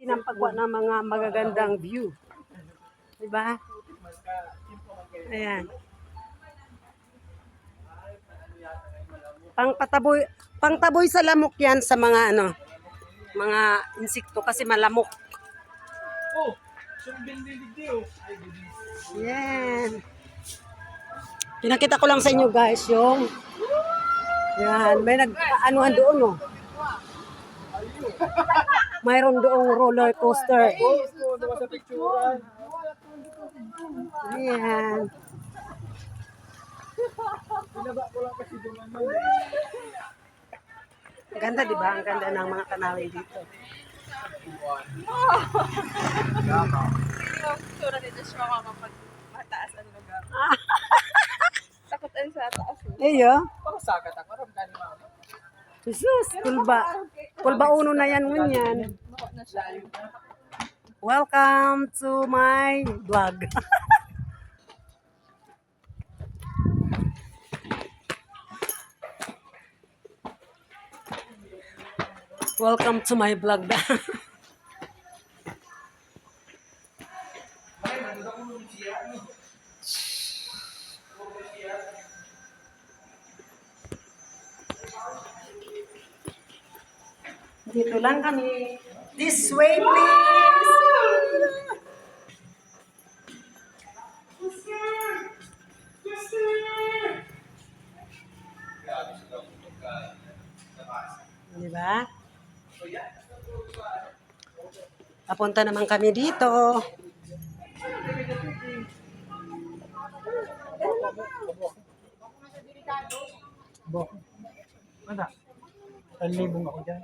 ng pagkuha ng mga magagandang view. Diba? Ayan. Pangtaboy sa lamok yan sa mga ano, mga insekto kasi malamok. Yan. Pinakita ko lang sa inyo guys yung yan, may nag-anuhan doon oh. Mayroon doong roller coaster. Ayan. Ganda, di ba? Ang ganda ng mga tanawin dito. Tura dito siya kapag mataas ang lugar. Takot ang sa taas. Iyo. Pakasagat ako. Ramdani mo. Jesus, kulba uno na yan ngunyan. Welcome to my vlog. Welcome to my vlog. Dito lang kami. This way, please. Diba? Papunta naman kami dito. Ano? Talibong ako dyan.